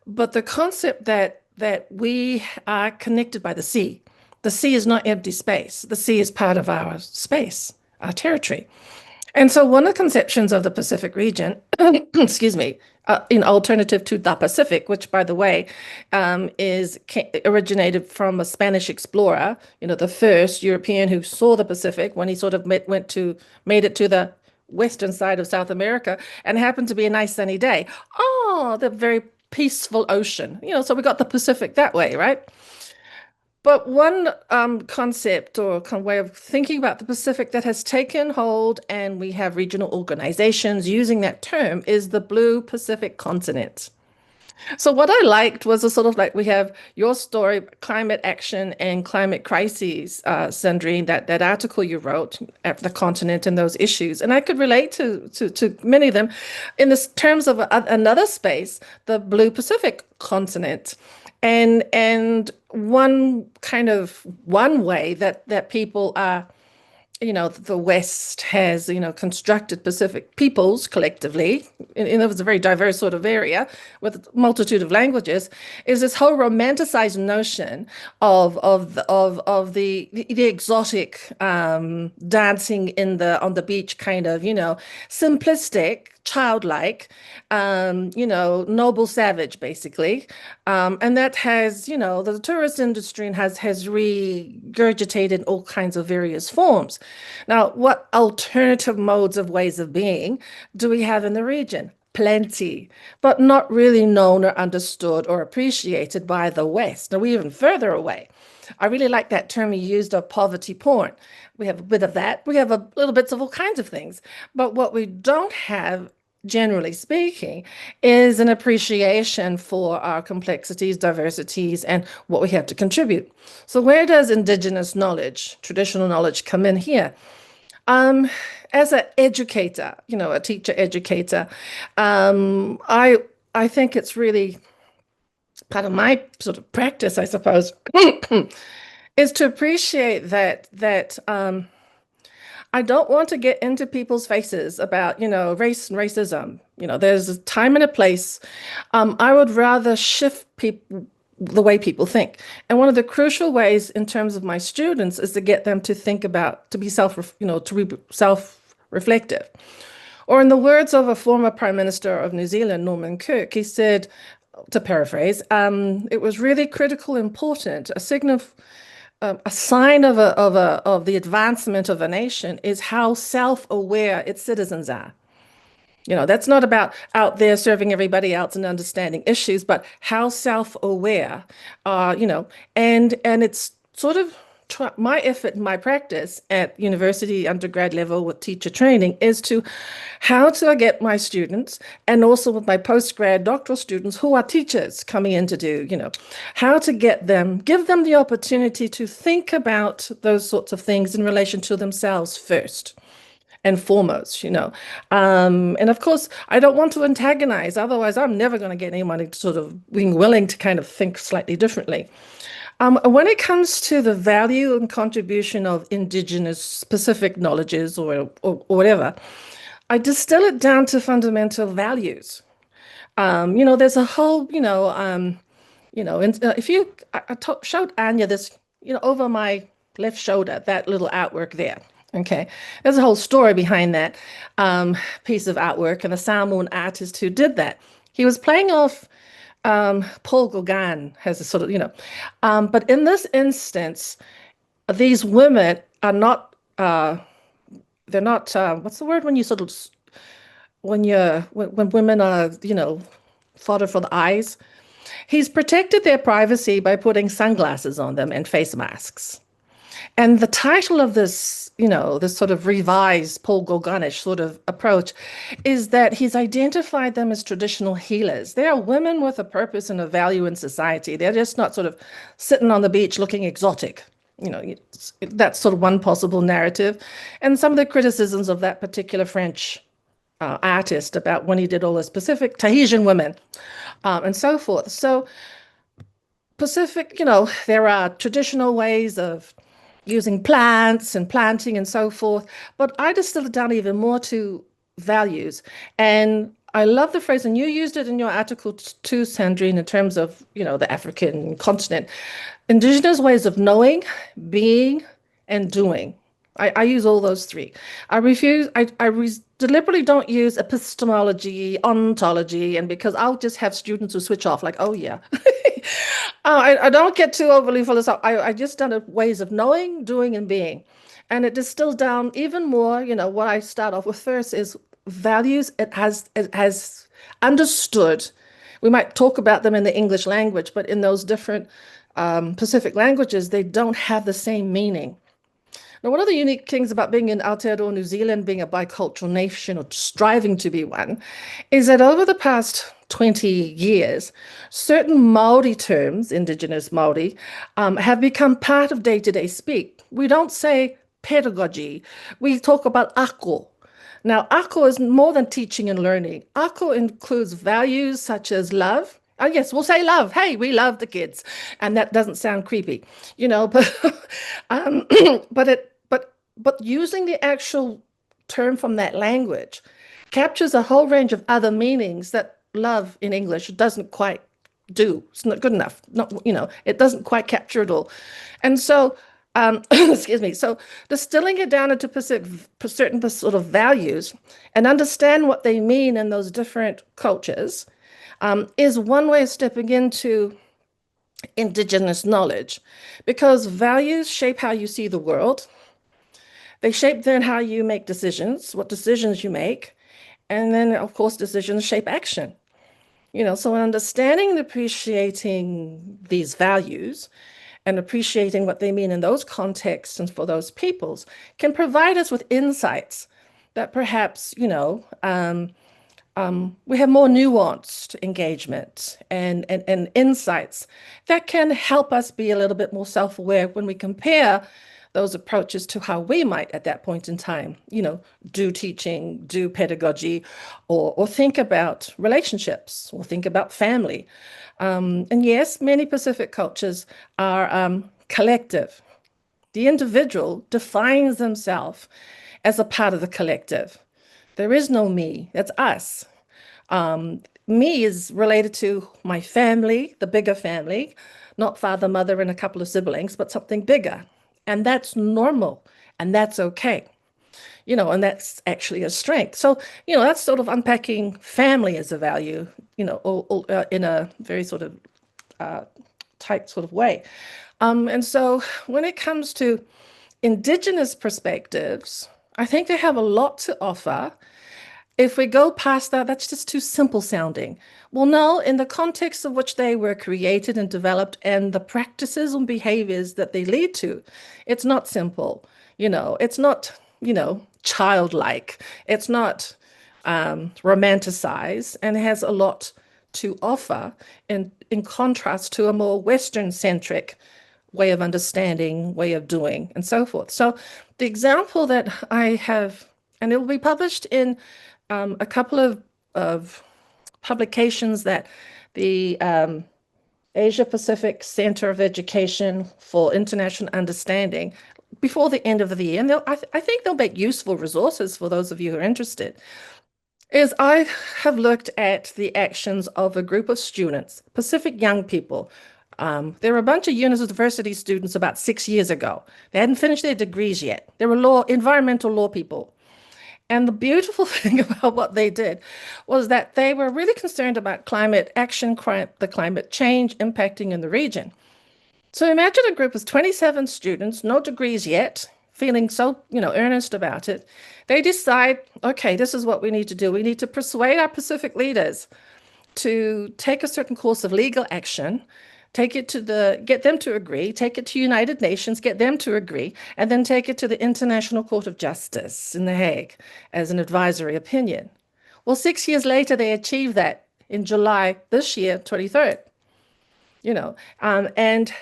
Speaker 2: the concept that we are connected by the sea. The sea is not empty space. The sea is part of our space, our territory. And so one of the conceptions of the Pacific region, excuse me, in alternative to the Pacific, which, by the way, originated from a Spanish explorer, the first European who saw the Pacific when he sort of made it to the western side of South America, and happened to be a nice sunny day. Oh, the very peaceful ocean. So we got the Pacific that way, right? But one concept or way of thinking about the Pacific that has taken hold, and we have regional organizations using that term, is the Blue Pacific Continent. So what I liked was a sort of like, we have your story, climate action and climate crises, Sandrine, that article you wrote at the continent and those issues. And I could relate to many of them in this terms of another space, the Blue Pacific Continent. And one way that people are, the West has, constructed Pacific peoples collectively, and it was a very diverse sort of area with a multitude of languages, is this whole romanticized notion of the exotic dancing on the beach, kind of, simplistic, childlike, noble savage, basically. And that has, the tourist industry has regurgitated all kinds of various forms. Now, what alternative modes of ways of being do we have in the region? Plenty, but not really known or understood or appreciated by the West. Now, we're even further away. I really like that term you used of poverty porn. We have a bit of that. We have a little bits of all kinds of things. But what we don't have, generally speaking, is an appreciation for our complexities, diversities, and what we have to contribute. So where does Indigenous knowledge, traditional knowledge, come in here? As an educator, a teacher educator, I think it's really part of my sort of practice, I suppose, is to appreciate that I don't want to get into people's faces about, race and racism, There's a time and a place. I would rather shift people, the way people think. And one of the crucial ways in terms of my students is to get them to think about, to be self-reflective. Or in the words of a former Prime Minister of New Zealand, Norman Kirk, he said, to paraphrase, it was really critical, important, a sign of the advancement of a nation is how self-aware its citizens are. That's not about out there serving everybody else and understanding issues, but how self-aware, and it's sort of my effort, my practice at university undergrad level with teacher training is to how do I get my students and also with my postgrad doctoral students who are teachers coming in to do, how to give them the opportunity to think about those sorts of things in relation to themselves first and foremost, And of course, I don't want to antagonize, otherwise I'm never going to get anyone to sort of being willing to kind of think slightly differently. When it comes to the value and contribution of indigenous specific knowledges or whatever, I distill it down to fundamental values. There's a whole, if you, showed Anya this, over my left shoulder, that little artwork there. Okay, there's a whole story behind that piece of artwork and a Samoan artist who did that. He was playing off Paul Gauguin has a sort of, but in this instance, these women are not, they're not, what's the word when you sort of, when women are, fodder for the eyes? He's protected their privacy by putting sunglasses on them and face masks. And the title of this, this sort of revised Paul Gauguinish sort of approach is that he's identified them as traditional healers. They are women with a purpose and a value in society. They're just not sort of sitting on the beach looking exotic. That's sort of one possible narrative. And some of the criticisms of that particular French artist about when he did all the specific Tahitian women and so forth. So Pacific, there are traditional ways of using plants and planting and so forth. But I distill it down even more to values. And I love the phrase, and you used it in your article too, Sandrine, in terms of, the African continent. Indigenous ways of knowing, being, and doing. I use all those three. I deliberately don't use epistemology, ontology, and because I'll just have students who switch off like, oh yeah. I don't get too overly philosophical. I just done ways of knowing, doing, and being. And it distills down even more, what I start off with first is values. It has understood. We might talk about them in the English language, but in those different Pacific languages, they don't have the same meaning. Now, one of the unique things about being in Aotearoa, New Zealand, being a bicultural nation or striving to be one, is that over the past 20 years, certain Māori terms, indigenous Māori, have become part of day-to-day speak. We don't say pedagogy. We talk about ako. Now, ako is more than teaching and learning. Ako includes values such as love. Oh, yes, we'll say love. Hey, we love the kids. And that doesn't sound creepy, but using the actual term from that language captures a whole range of other meanings that love in English doesn't quite do. It's not good enough. It doesn't quite capture it all. And so, excuse me, so distilling it down into certain sort of values and understand what they mean in those different cultures is one way of stepping into indigenous knowledge, because values shape how you see the world. They shape then how you make decisions, what decisions you make, and then, of course, decisions shape action. So understanding and appreciating these values and appreciating what they mean in those contexts and for those peoples can provide us with insights that perhaps, we have more nuanced engagement and insights that can help us be a little bit more self-aware when we compare those approaches to how we might at that point in time, do teaching, do pedagogy, or think about relationships, or think about family. And yes, many Pacific cultures are collective. The individual defines themselves as a part of the collective. There is no me, that's us. Me is related to my family, the bigger family, not father, mother, and a couple of siblings, but something bigger. And that's normal, and that's okay. And that's actually a strength. So, that's sort of unpacking family as a value, in a very sort of tight sort of way. And so when it comes to indigenous perspectives, I think they have a lot to offer. If we go past that, that's just too simple sounding. Well, no, in the context of which they were created and developed and the practices and behaviors that they lead to, it's not simple. It's not, childlike. It's not romanticized, and it has a lot to offer in contrast to a more Western-centric way of understanding, way of doing, and so forth. So the example that I have, and it will be published in a couple of publications that the Asia Pacific Center of Education for International Understanding before the end of the year, and I think they'll make useful resources for those of you who are interested, is I have looked at the actions of a group of students, Pacific young people. There were a bunch of university students about 6 years ago. They hadn't finished their degrees yet. They were environmental law people. And the beautiful thing about what they did was that they were really concerned about climate action, the climate change impacting in the region. So imagine a group of 27 students, no degrees yet, feeling so, earnest about it. They decide, okay, this is what we need to do. We need to persuade our Pacific leaders to take a certain course of legal action, get them to agree, take it to United Nations, get them to agree, and then take it to the International Court of Justice in The Hague as an advisory opinion. Well, 6 years later, they achieved that in July this year, 23rd. And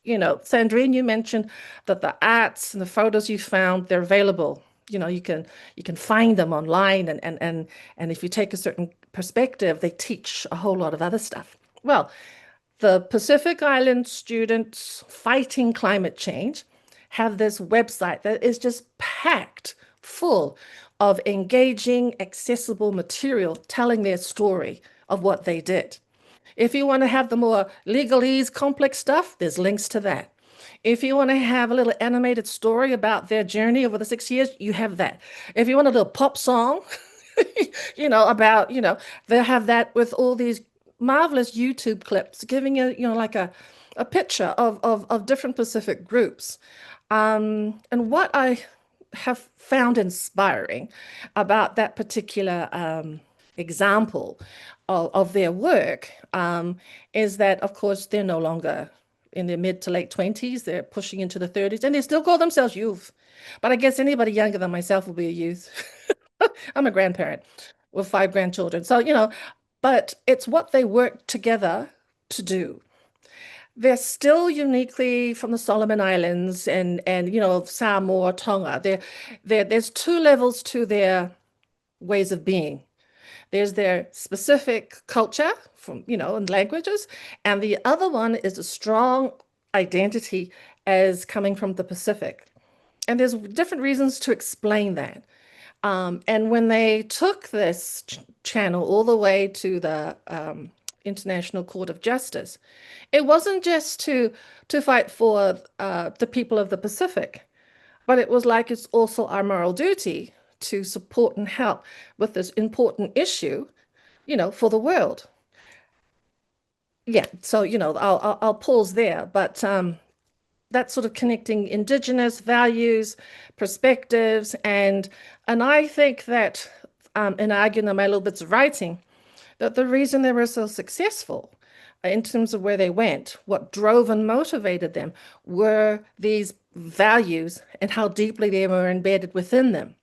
Speaker 2: Sandrine, you mentioned that the arts and the photos you found, they're available. You can find them online, and if you take a certain perspective, they teach a whole lot of other stuff. Well, the Pacific Island students fighting climate change have this website that is just packed full of engaging, accessible material telling their story of what they did. If you want to have the more legalese, complex stuff, there's links to that. If you want to have a little animated story about their journey over the 6 years, you have that. If you want a little pop song, they'll have that with all these marvelous YouTube clips giving you, like a picture of different Pacific groups. And what I have found inspiring about that particular example of their work is that, of course, they're no longer in their mid to late 20s. They're pushing into the 30s, and they still call themselves youth. But I guess anybody younger than myself will be a youth. I'm a grandparent with 5 grandchildren. So, but it's what they work together to do. They're still uniquely from the Solomon Islands and Samoa, Tonga. There's 2 levels to their ways of being. There's their specific culture and languages, and the other one is a strong identity as coming from the Pacific. And there's different reasons to explain that. And when they took this channel all the way to the International Court of Justice, it wasn't just to fight for the people of the Pacific, but it was like it's also our moral duty to support and help with this important issue, for the world. Yeah, so I'll pause there, but that's sort of connecting indigenous values, perspectives, and I think that in arguing my little bits of writing, that the reason they were so successful in terms of where they went, what drove and motivated them, were these values and how deeply they were embedded within them.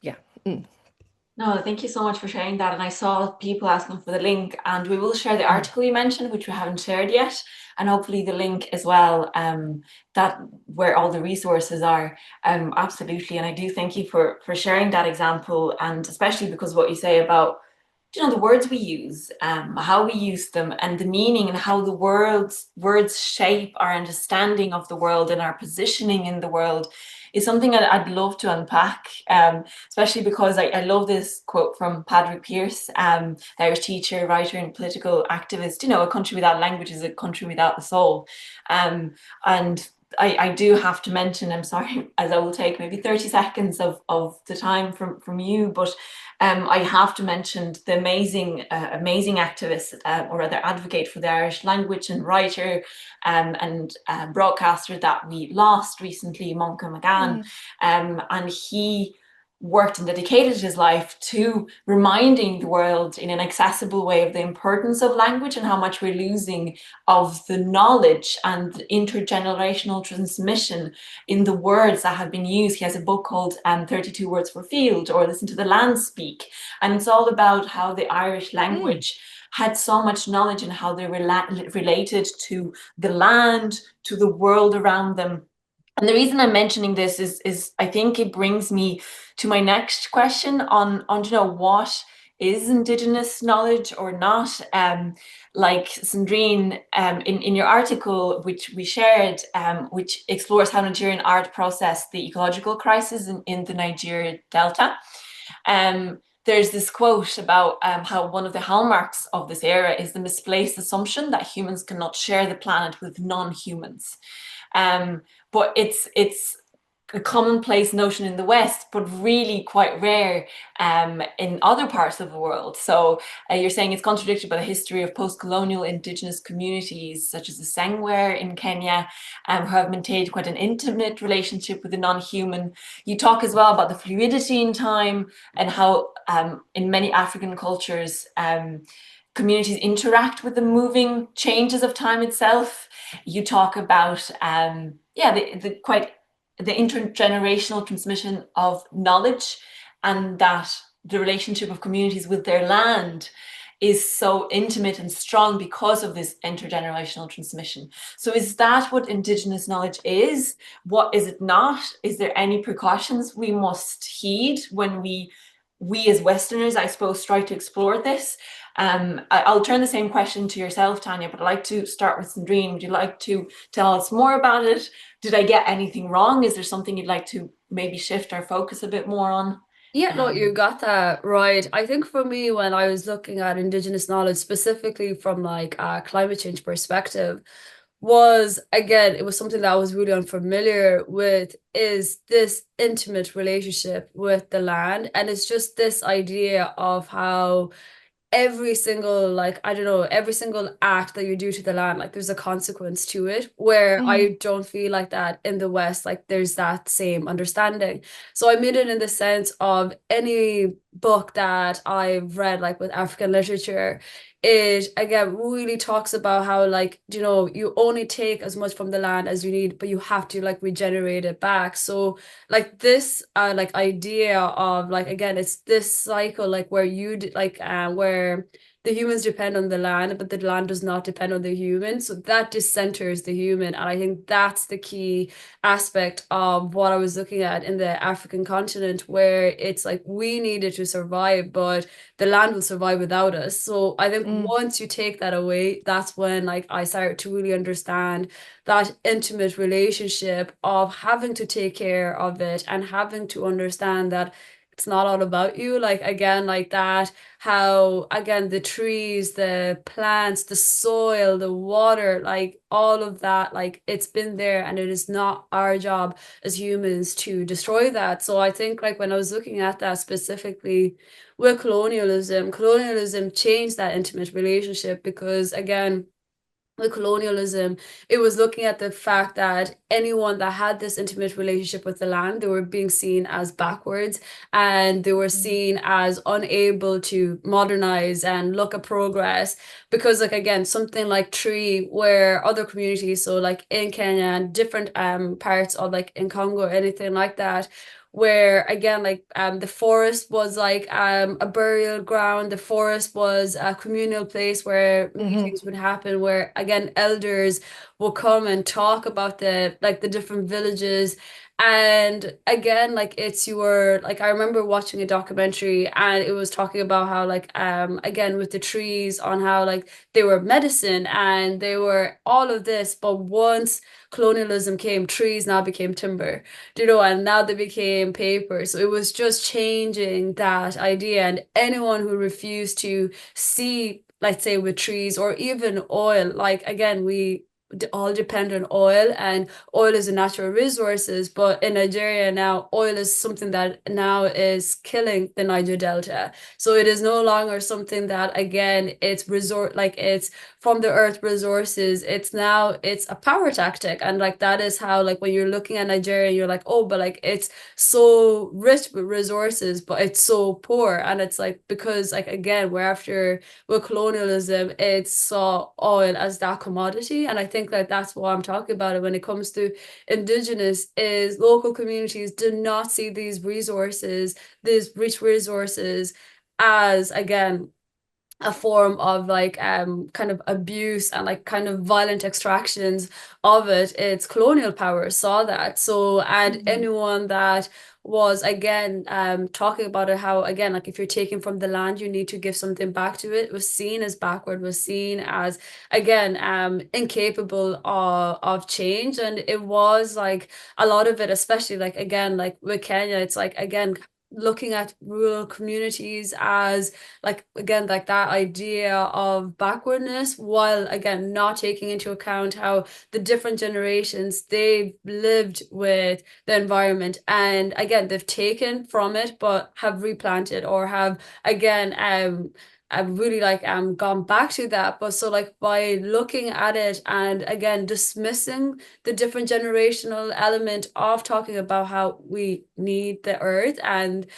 Speaker 2: Yeah.
Speaker 1: No, thank you so much for sharing that. And I saw people asking for the link, and we will share the article you mentioned, which we haven't shared yet, and hopefully the link as well, that where all the resources are. Absolutely. And I do thank you for sharing that example, and especially because what you say about the words we use, how we use them, and the meaning, and how the words shape our understanding of the world and our positioning in the world, is something I'd love to unpack, especially because I love this quote from Padraig Pearse, the Irish teacher, writer, and political activist. A country without language is a country without a soul. And I do have to mention, I'm sorry, as I will take maybe 30 seconds of the time from you, but I have to mention the amazing activist, or rather advocate for the Irish language, and writer and broadcaster that we lost recently, Monca McGann. And he worked and dedicated his life to reminding the world in an accessible way of the importance of language and how much we're losing of the knowledge and the intergenerational transmission in the words that have been used. He has a book called 32 Words for Field, or Listen to the Land Speak. And it's all about how the Irish language had so much knowledge and how they related to the land, to the world around them. And the reason I'm mentioning this is I think it brings me to my next question on what is indigenous knowledge or not. Like Sandrine, in your article, which we shared, which explores how Nigerian art processed the ecological crisis in the Niger Delta. There's this quote about how one of the hallmarks of this era is the misplaced assumption that humans cannot share the planet with non-humans. But it's a commonplace notion in the West, but really quite rare in other parts of the world. So you're saying it's contradicted by the history of post-colonial indigenous communities, such as the Sengwer in Kenya, who have maintained quite an intimate relationship with the non-human. You talk as well about the fluidity in time and how in many African cultures, communities interact with the moving changes of time itself. You talk about the intergenerational transmission of knowledge, and that the relationship of communities with their land is so intimate and strong because of this intergenerational transmission. So is that what indigenous knowledge is? What is it not? Is there any precautions we must heed when we as Westerners, I suppose, try to explore this? I'll turn the same question to yourself, Tanya, but I'd like to start with Sandrine. Would you like to tell us more about it? Did I get anything wrong? Is there something you'd like to maybe shift our focus a bit more on?
Speaker 3: Yeah, no, you got that right. I think for me, when I was looking at indigenous knowledge, specifically from like a climate change perspective, was again, it was something that I was really unfamiliar with, is this intimate relationship with the land. And it's just this idea of how every single, like, I don't know, every single act that you do to the land, like there's a consequence to it, where I don't feel like that in the West, like there's that same understanding. So I mean it in the sense of any book that I've read, like with African literature, it again really talks about how, like, you only take as much from the land as you need, but you have to like regenerate it back. So like this like idea of, like, again, it's this cycle, like where where the humans depend on the land, but the land does not depend on the human. So that dissenters the human. And I think that's the key aspect of what I was looking at in the African continent, where it's like we needed to survive, but the land will survive without us. So I think once you take that away, that's when like I started to really understand that intimate relationship of having to take care of it and having to understand that it's not all about you. Like, again, like that, how, again, the trees, the plants, the soil, the water, like all of that, like it's been there, and it is not our job as humans to destroy that. So I think like when I was looking at that specifically with colonialism changed that intimate relationship, because again, with colonialism, it was looking at the fact that anyone that had this intimate relationship with the land, they were being seen as backwards, and they were seen as unable to modernize and look at progress. Because like, again, something like tree, where other communities, so like in Kenya and different parts of like in Congo or anything like that, where again, like the forest was like a burial ground. The forest was a communal place where meetings would happen, where again elders will come and talk about the different villages. And again, like it's your, like I remember watching a documentary and it was talking about how like again with the trees, on how like they were medicine and they were all of this, but once colonialism came, trees now became timber, and now they became paper. So it was just changing that idea. And anyone who refused to see, let's say with trees or even oil, like again, we all depend on oil, and oil is a natural resources, but in Nigeria now oil is something that now is killing the Niger Delta. So it is no longer something that, again, it's like it's from the earth resources. It's now it's a power tactic. And like that is how, like when you're looking at Nigeria, you're like, oh, but like it's so rich with resources, but it's so poor. And it's like, because like again, we're after with colonialism, it saw oil as that commodity. And I think that that's what I'm talking about when it comes to indigenous, is local communities do not see these resources, these rich resources, as again a form of like kind of abuse and like kind of violent extractions of it. It's colonial power saw that. So, and anyone that was again talking about it, how again like if you're taking from the land, you need to give something back to it, was seen as backward, was seen as again incapable of change. And it was like a lot of it, especially like again like with Kenya, it's like again looking at rural communities as like again like that idea of backwardness, while again not taking into account how the different generations they've lived with the environment, and again they've taken from it but have replanted or have again I've really like gone back to that. But so like by looking at it and again dismissing the different generational element of talking about how we need the earth and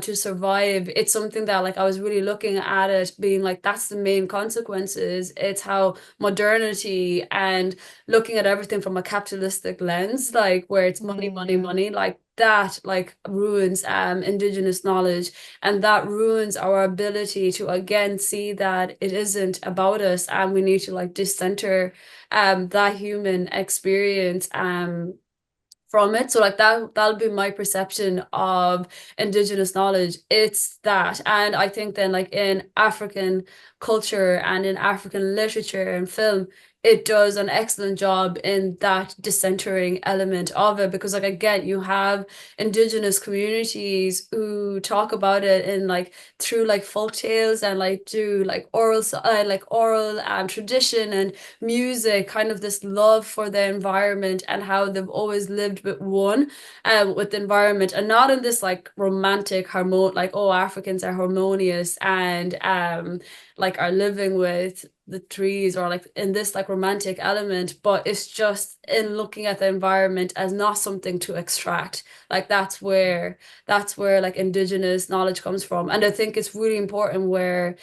Speaker 3: to survive, it's something that like I was really looking at it being like that's the main consequences. It's how modernity and looking at everything from a capitalistic lens, like where it's money, money, money, like that like ruins indigenous knowledge, and that ruins our ability to again see that it isn't about us, and we need to like decenter that human experience from it. So like that'll be my perception of indigenous knowledge. It's that. And I think then like in African culture and in African literature and film, it does an excellent job in that decentering element of it, because like again you have indigenous communities who talk about it in like through like folk tales and like do like oral tradition and music, kind of this love for the environment and how they've always lived with the environment, and not in this like romantic like, oh, Africans are harmonious and like are living with the trees, or like in this like romantic element, but it's just in looking at the environment as not something to extract. Like that's where like indigenous knowledge comes from. And I think it's really important where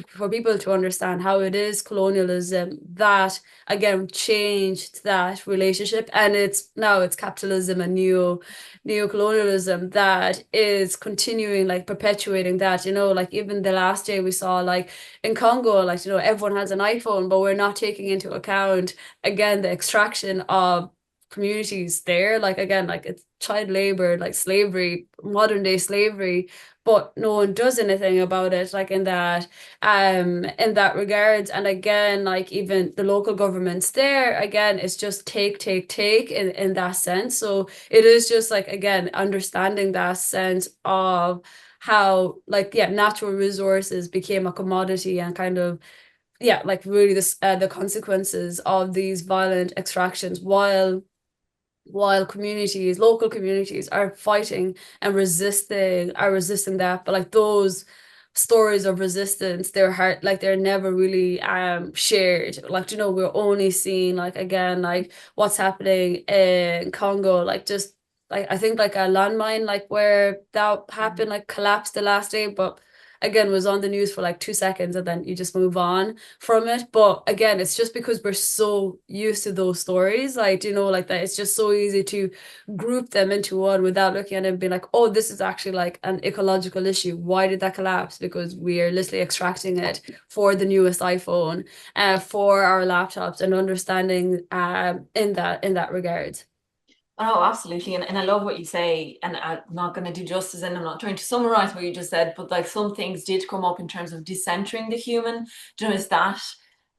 Speaker 3: for people to understand how it is colonialism that again changed that relationship, and it's capitalism and neocolonialism that is continuing like perpetuating that. Like even the last day we saw like in Congo, like everyone has an iPhone, but we're not taking into account again the extraction of communities there. Like again, like it's child labor, like slavery, modern day slavery, but no one does anything about it, like in that regards. And again, like even the local governments there, again, it's just take in that sense. So it is just like again understanding that sense of how like natural resources became a commodity, and kind of like really this the consequences of these violent extractions, while local communities are fighting and resisting that. But like those stories of resistance, they're hard, like they're never really shared. Like we're only seeing like again like what's happening in Congo, like just like I think like a landmine like where that happened like collapsed the last day, but again was on the news for like 2 seconds and then you just move on from it. But again, it's just because we're so used to those stories, like like that it's just so easy to group them into one without looking at it and being like, oh, this is actually like an ecological issue. Why did that collapse? Because we are literally extracting it for the newest iPhone, for our laptops, and understanding in that regard.
Speaker 1: Oh, absolutely. And I love what you say, and I'm not going to do justice, and I'm not trying to summarize what you just said, but like some things did come up in terms of decentering the human. Do you know, is that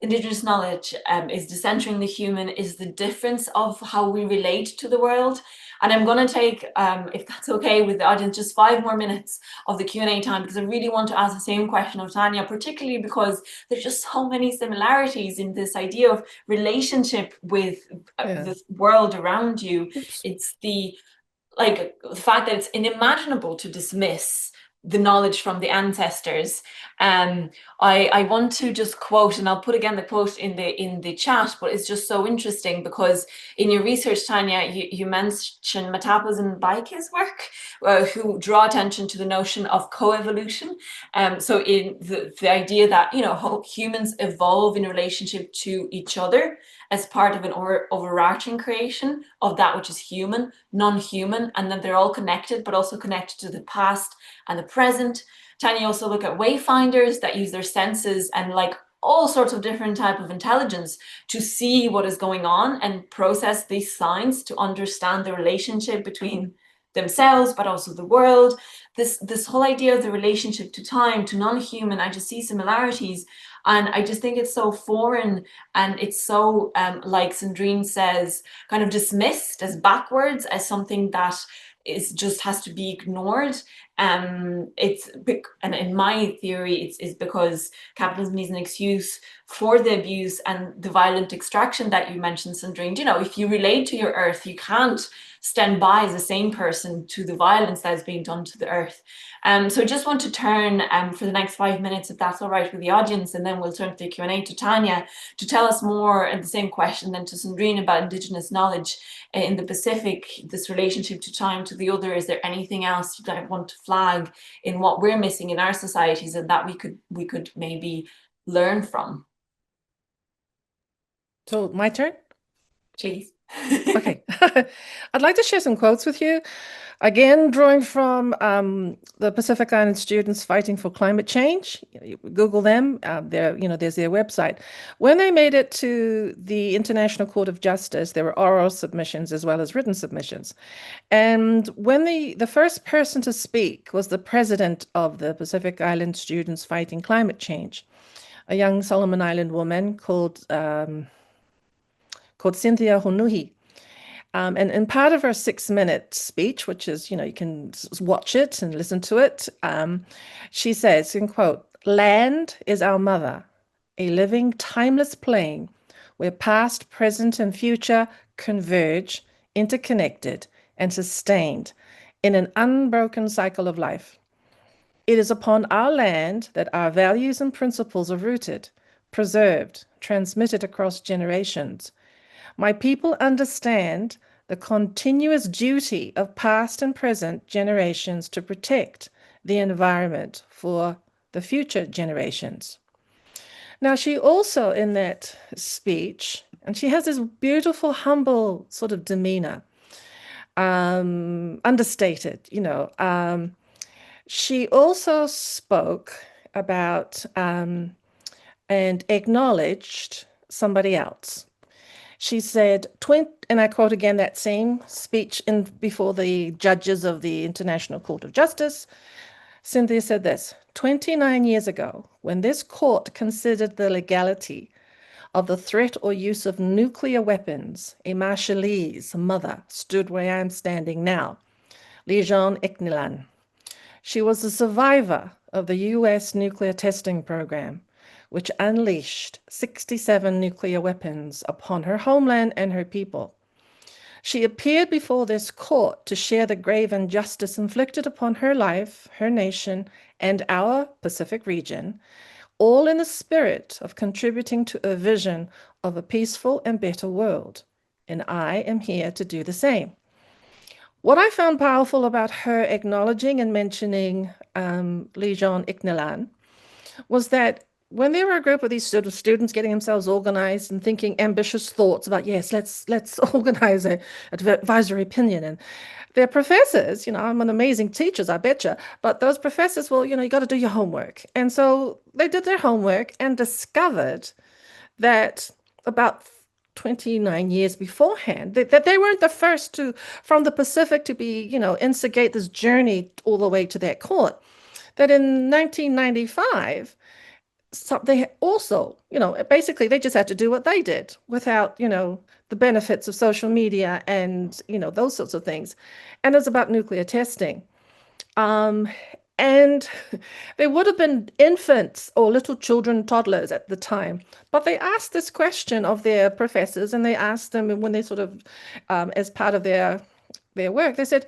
Speaker 1: indigenous knowledge is decentering the human, is the difference of how we relate to the world. And I'm going to take, if that's okay with the audience, just 5 more minutes of the Q&A time, because I really want to ask the same question of Tanya, particularly because there's just so many similarities in this idea of relationship with the world around you.
Speaker 2: Oops.
Speaker 1: It's the fact that it's unimaginable to dismiss the knowledge from the ancestors. I want to just quote, and I'll put again the quote in the chat, but it's just so interesting because in your research, Tanya, you mentioned Matapos and Baike's work, who draw attention to the notion of coevolution. So in the idea that, you know, humans evolve in relationship to each other as part of an overarching creation of that which is human, non-human, and then they're all connected, but also connected to the past and the present. Tanya also look at wayfinders that use their senses and like all sorts of different type of intelligence to see what is going on and process these signs to understand the relationship between themselves, but also the world. This whole idea of the relationship to time, to non-human, I just see similarities. And I just think it's so foreign, and it's so, like Sandrine says, kind of dismissed as backwards, as something that is just has to be ignored. And in my theory, it's because capitalism is an excuse for the abuse and the violent extraction that you mentioned, Sandrine. You know, if you relate to your earth, you can't stand by as a sane person to the violence that is being done to the earth. So I just want to turn for the next 5 minutes, if that's all right with the audience, and then we'll turn to the Q&A to Tanya to tell us more, and the same question then to Sandrine, about indigenous knowledge in the Pacific, this relationship to time, to the other. Is there anything else that I want to flag in what we're missing in our societies and that we could maybe learn from?
Speaker 2: So my turn?
Speaker 1: Please.
Speaker 2: Okay. I'd like to share some quotes with you. Again, drawing from the Pacific Island students fighting for climate change. Google them. There's their website. When they made it to the International Court of Justice, there were oral submissions as well as written submissions. And when the first person to speak was the president of the Pacific Island students fighting climate change, a young Solomon Island woman called Cynthia Honuhi. And in part of her 6-minute speech, which is, you can watch it and listen to it, she says, in quote, "Land is our mother, a living, timeless plane where past, present, and future converge, interconnected, and sustained in an unbroken cycle of life. It is upon our land that our values and principles are rooted, preserved, transmitted across generations. My people understand the continuous duty of past and present generations to protect the environment for the future generations." Now, she also, in that speech, and she has this beautiful, humble sort of demeanor, understated, she also spoke about and acknowledged somebody else. She said, and I quote again that same speech before the judges of the International Court of Justice. Cynthia said this: 29 years ago, when this court considered the legality of the threat or use of nuclear weapons, a Marshallese mother stood where I am standing now, Lejean Eknilan. She was a survivor of the US nuclear testing program, which unleashed 67 nuclear weapons upon her homeland and her people. She appeared before this court to share the grave injustice inflicted upon her life, her nation, and our Pacific region, all in the spirit of contributing to a vision of a peaceful and better world. And I am here to do the same. What I found powerful about her acknowledging and mentioning Lejean Eknilan was that when there were a group of these sort of students getting themselves organized and thinking ambitious thoughts about, yes, let's organize an advisory opinion, and their professors, I'm an amazing teachers, I betcha, but those professors, well, you got to do your homework. And so they did their homework and discovered that about 29 years beforehand, that they weren't the first to, from the Pacific to be, instigate this journey all the way to that court. That in 1995, they also, basically they just had to do what they did without, the benefits of social media and, those sorts of things. And it's about nuclear testing. And they would have been infants or little children, toddlers at the time. But they asked this question of their professors, and they asked them when they sort of, as part of their work, they said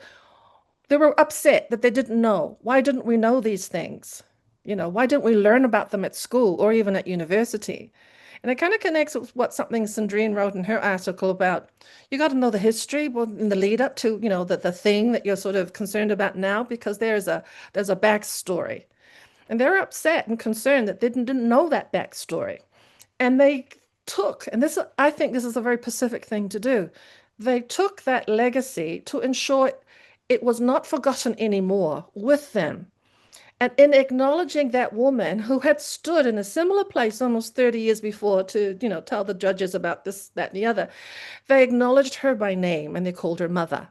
Speaker 2: they were upset that they didn't know. Why didn't we know these things? Why didn't we learn about them at school or even at university? And it kind of connects with what something Sandrine wrote in her article about, you got to know the history in the lead up to, the thing that you're sort of concerned about now, because there's a backstory. And they're upset and concerned that they didn't know that backstory. And they took, and I think this is a very Pacific thing to do, they took that legacy to ensure it was not forgotten anymore with them. And in acknowledging that woman who had stood in a similar place almost 30 years before to, tell the judges about this, that, and the other, they acknowledged her by name and they called her mother.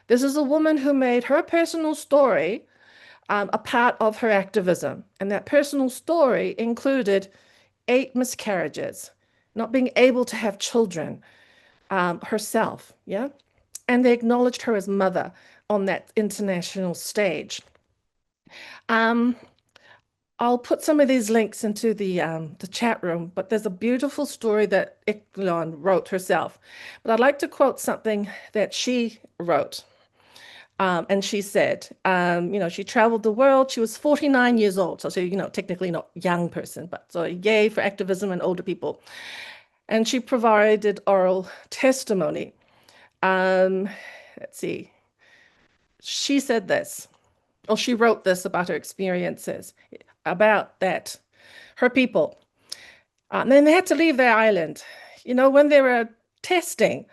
Speaker 2: This is a woman who made her personal story a part of her activism. And that personal story included 8 miscarriages, not being able to have children herself. Yeah. And they acknowledged her as mother on that international stage. I'll put some of these links into the chat room, but there's a beautiful story that Iklon wrote herself. But I'd like to quote something that she wrote. And she said, she traveled the world. She was 49 years old. So, technically not a young person, but so yay for activism and older people. And she provided oral testimony. Let's see. She said this. Well, she wrote this about her experiences, about that, her people. And then they had to leave their island. When they were testing,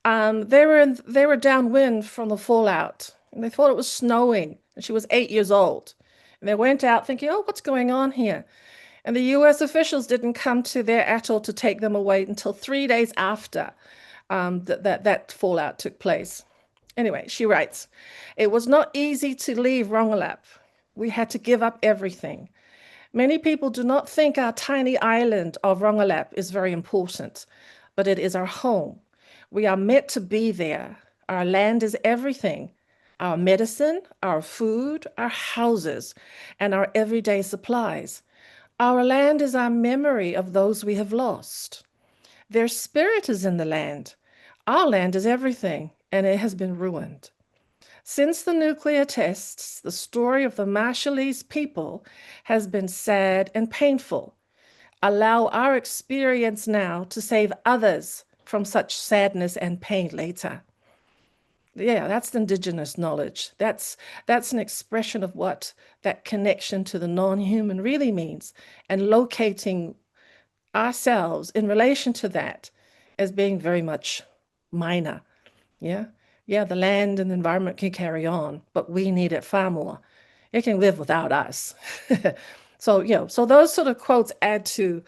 Speaker 2: they were downwind from the fallout, and they thought it was snowing. And she was 8 years old. And they went out thinking, oh, what's going on here? And the US officials didn't come to their atoll to take them away until 3 days after that fallout took place. Anyway, she writes, it was not easy to leave Rongelap. We had to give up everything. Many people do not think our tiny island of Rongelap is very important, but it is our home. We are meant to be there. Our land is everything. Our medicine, our food, our houses, and our everyday supplies. Our land is our memory of those we have lost. Their spirit is in the land. Our land is everything, and it has been ruined. Since the nuclear tests, the story of the Marshallese people has been sad and painful. Allow our experience now to save others from such sadness and pain later. Yeah, that's the indigenous knowledge. That's an expression of what that connection to the non-human really means, and locating ourselves in relation to that as being very much minor. Yeah, the land and the environment can carry on, but we need it far more. It can live without us. So those sort of quotes add to,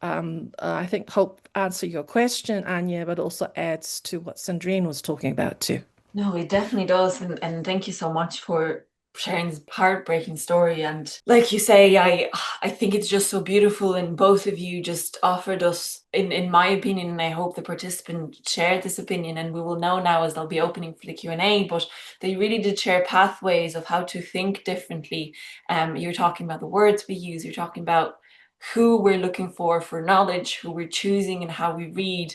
Speaker 2: I think, hope answer your question, Anya, but also adds to what Sandrine was talking about too.
Speaker 1: No, it definitely does. And thank you so much for sharing this heartbreaking story. And like you say, I think it's just so beautiful, and both of you just offered us, in my opinion, and I hope the participant shared this opinion, and we will know now as they'll be opening for the Q&A, but they really did share pathways of how to think differently. You're talking about the words we use, you're talking about who we're looking for knowledge, who we're choosing and how we read,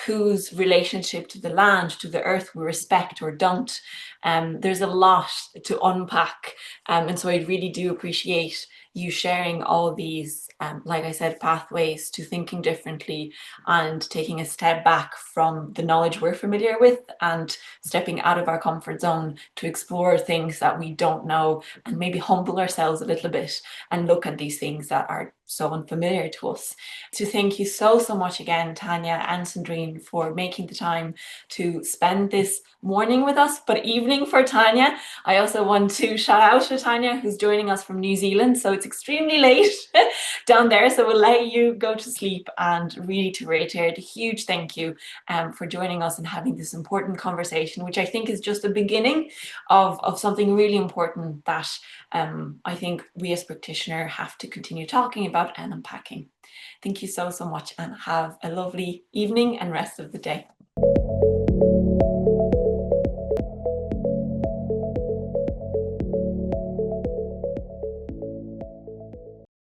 Speaker 1: whose relationship to the land, to the earth we respect or don't. There's a lot to unpack. And so I really do appreciate you sharing all these, like I said, pathways to thinking differently and taking a step back from the knowledge we're familiar with and stepping out of our comfort zone to explore things that we don't know, and maybe humble ourselves a little bit and look at these things that are so unfamiliar to us. To thank you so much again, Tanya and Sandrine, for making the time to spend this morning with us, but evening for Tanya. I also want to shout out to Tanya, who's joining us from New Zealand, so it's extremely late down there, so we'll let you go to sleep, and really to reiterate a huge thank you for joining us and having this important conversation, which I think is just the beginning of something really important that I think we as practitioner have to continue talking about and unpacking. Thank you so much, and have a lovely evening and rest of the day.